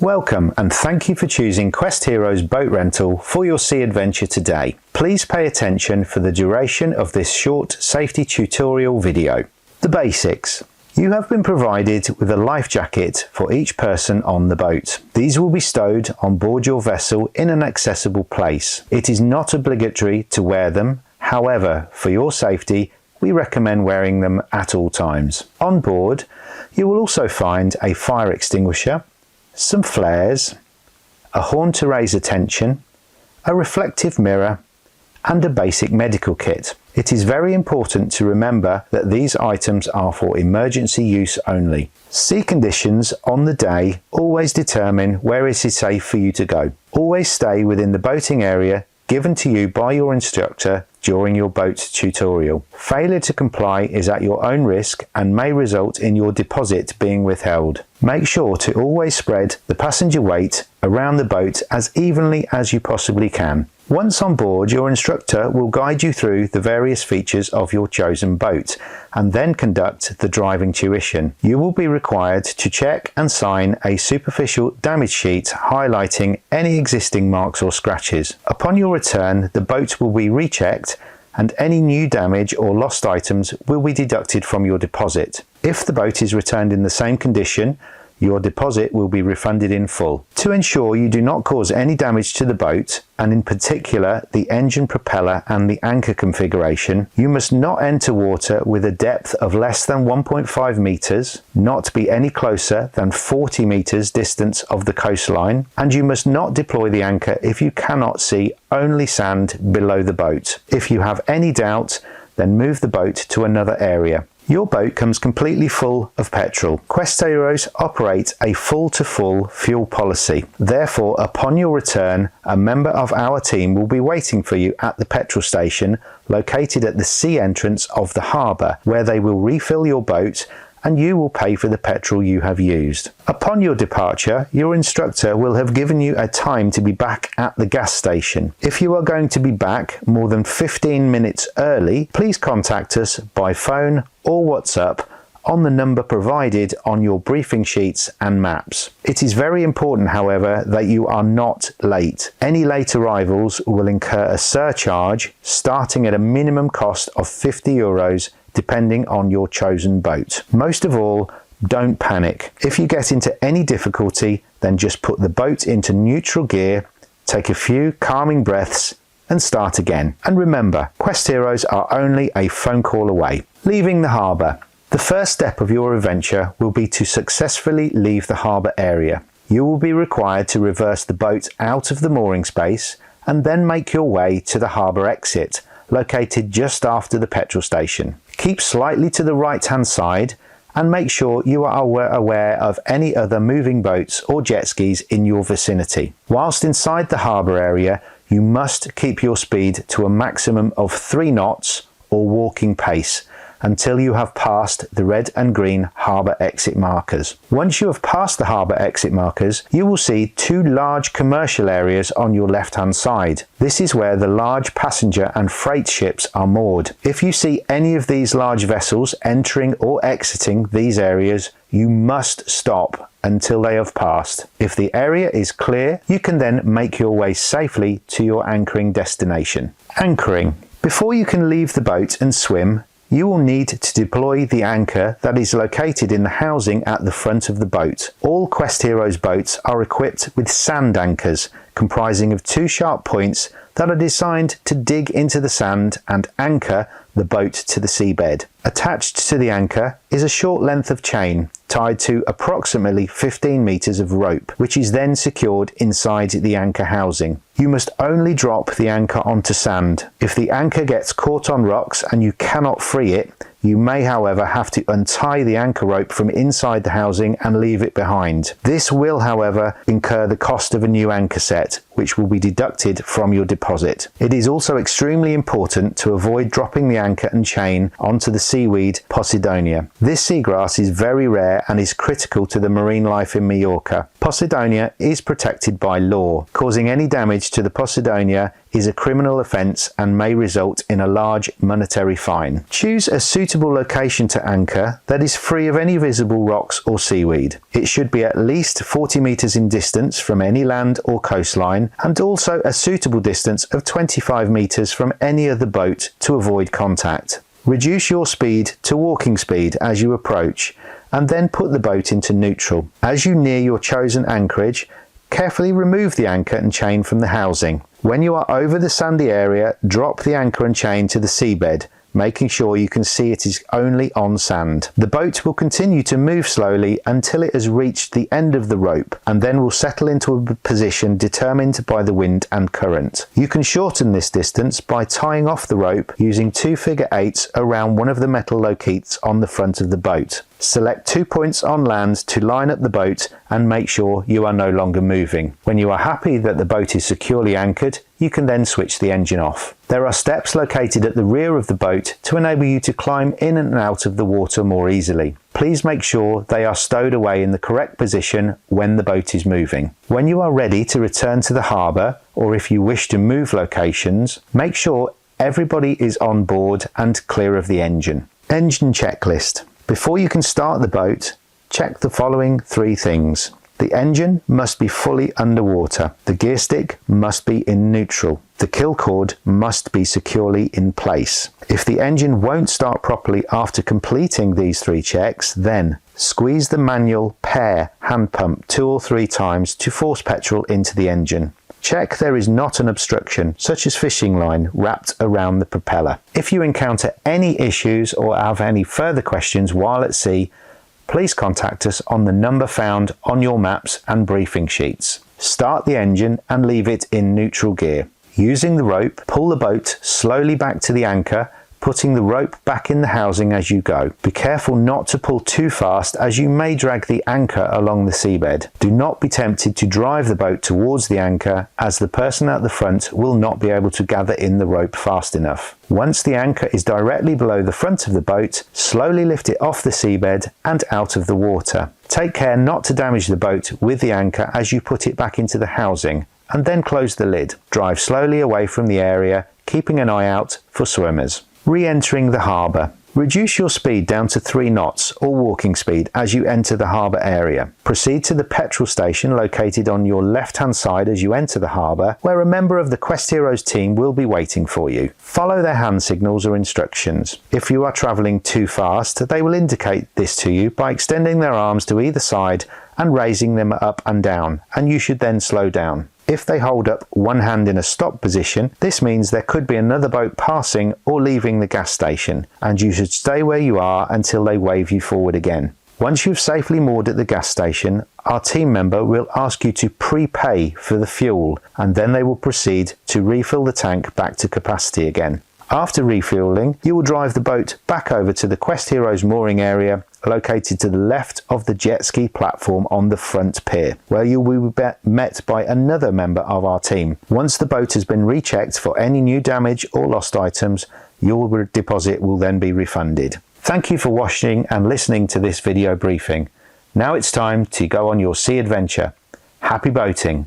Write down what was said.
Welcome and thank you for choosing Quest Heroes Boat Rental for your sea adventure today. Please pay attention for the duration of this short safety tutorial video. The basics. You have been provided with a life jacket for each person on the boat. These will be stowed on board your vessel in an accessible place. It is not obligatory to wear them. However, for your safety, we recommend wearing them at all times. On board, you will also find a fire extinguisher, some flares, a horn to raise attention, a reflective mirror, and a basic medical kit. It is very important to remember that these items are for emergency use only. Sea conditions on the day always determine where it is safe for you to go. Always stay within the boating area given to you by your instructor during your boat tutorial. Failure to comply is at your own risk and may result in your deposit being withheld. Make sure to always spread the passenger weight around the boat as evenly as you possibly can. Once on board, your instructor will guide you through the various features of your chosen boat and then conduct the driving tuition. You will be required to check and sign a superficial damage sheet highlighting any existing marks or scratches. Upon your return, the boat will be rechecked and any new damage or lost items will be deducted from your deposit. If the boat is returned in the same condition, your deposit will be refunded in full. To ensure you do not cause any damage to the boat, and in particular the engine propeller and the anchor configuration, you must not enter water with a depth of less than 1.5 meters, not be any closer than 40 meters distance of the coastline, and you must not deploy the anchor if you cannot see only sand below the boat. If you have any doubt, then move the boat to another area. Your boat comes completely full of petrol. Quest Heroes operate a full-to-full fuel policy. Therefore, upon your return, a member of our team will be waiting for you at the petrol station located at the sea entrance of the harbour, where they will refill your boat and you will pay for the petrol you have used. Upon your departure, your instructor will have given you a time to be back at the gas station. If you are going to be back more than 15 minutes early, please contact us by phone or WhatsApp on the number provided on your briefing sheets and maps. It is very important, however, that you are not late. Any late arrivals will incur a surcharge starting at a minimum cost of €50 depending on your chosen boat. Most of all, don't panic. If you get into any difficulty, then just put the boat into neutral gear, take a few calming breaths and start again. And remember, Quest Heroes are only a phone call away. Leaving the harbour. The first step of your adventure will be to successfully leave the harbour area. You will be required to reverse the boat out of the mooring space and then make your way to the harbour exit, located just after the petrol station. Keep slightly to the right hand side and make sure you are aware of any other moving boats or jet skis in your vicinity. Whilst inside the harbour area, you must keep your speed to a maximum of 3 knots or walking pace until you have passed the red and green harbour exit markers. Once you have passed the harbour exit markers, you will see 2 large commercial areas on your left hand side. This is where the large passenger and freight ships are moored. If you see any of these large vessels entering or exiting these areas, you must stop until they have passed. If the area is clear, you can then make your way safely to your anchoring destination. Anchoring. Before you can leave the boat and swim, you will need to deploy the anchor that is located in the housing at the front of the boat. All Quest Heroes boats are equipped with sand anchors comprising of 2 sharp points that are designed to dig into the sand and anchor the boat to the seabed. Attached to the anchor is a short length of chain tied to approximately 15 meters of rope, which is then secured inside the anchor housing. You must only drop the anchor onto sand. If the anchor gets caught on rocks and you cannot free it, you may, however, have to untie the anchor rope from inside the housing and leave it behind. This will, however, incur the cost of a new anchor set, which will be deducted from your deposit. It is also extremely important to avoid dropping the anchor and chain onto the seaweed Posidonia. This seagrass is very rare and is critical to the marine life in Mallorca. Posidonia is protected by law. Causing any damage to the Posidonia is a criminal offence and may result in a large monetary fine. Choose a suitable suitable location to anchor that is free of any visible rocks or seaweed. It should be at least 40 meters in distance from any land or coastline, and also a suitable distance of 25 meters from any other boat to avoid contact. Reduce your speed to walking speed as you approach, and then put the boat into neutral. As you near your chosen anchorage, carefully remove the anchor and chain from the housing. When you are over the sandy area, drop the anchor and chain to the seabed, making sure you can see it is only on sand. The boat will continue to move slowly until it has reached the end of the rope, and then will settle into a position determined by the wind and current. You can shorten this distance by tying off the rope using 2 figure 8s around one of the metal locates on the front of the boat. Select 2 points on land to line up the boat and make sure you are no longer moving. When you are happy that the boat is securely anchored, you can then switch the engine off. There are steps located at the rear of the boat to enable you to climb in and out of the water more easily. Please make sure they are stowed away in the correct position when the boat is moving. When you are ready to return to the harbour, or if you wish to move locations, make sure everybody is on board and clear of the engine. Engine checklist. Before you can start the boat, check the following 3 things. The engine must be fully underwater. The gear stick must be in neutral. The kill cord must be securely in place. If the engine won't start properly after completing these 3 checks, then squeeze the manual pair hand pump 2 or 3 times to force petrol into the engine. Check there is not an obstruction, such as fishing line, wrapped around the propeller. If you encounter any issues or have any further questions while at sea, please contact us on the number found on your maps and briefing sheets. Start the engine and leave it in neutral gear. Using the rope, pull the boat slowly back to the anchor, putting the rope back in the housing as you go. Be careful not to pull too fast, as you may drag the anchor along the seabed. Do not be tempted to drive the boat towards the anchor, as the person at the front will not be able to gather in the rope fast enough. Once the anchor is directly below the front of the boat, slowly lift it off the seabed and out of the water. Take care not to damage the boat with the anchor as you put it back into the housing, and then close the lid. Drive slowly away from the area, keeping an eye out for swimmers. Re-entering the harbour. Reduce your speed down to 3 knots or walking speed as you enter the harbour area. Proceed to the petrol station located on your left hand side as you enter the harbour, where a member of the Quest Heroes team will be waiting for you. Follow their hand signals or instructions. If you are travelling too fast, they will indicate this to you by extending their arms to either side and raising them up and down, and you should then slow down. If they hold up one hand in a stop position, this means there could be another boat passing or leaving the gas station, and you should stay where you are until they wave you forward again. Once you've safely moored at the gas station, our team member will ask you to prepay for the fuel, and then they will proceed to refill the tank back to capacity again. After refueling, you will drive the boat back over to the Quest Heroes mooring area located to the left of the jet ski platform on the front pier, where you will be met by another member of our team. Once the boat has been rechecked for any new damage or lost items, your deposit will then be refunded. Thank you for watching and listening to this video briefing. Now it's time to go on your sea adventure. Happy boating!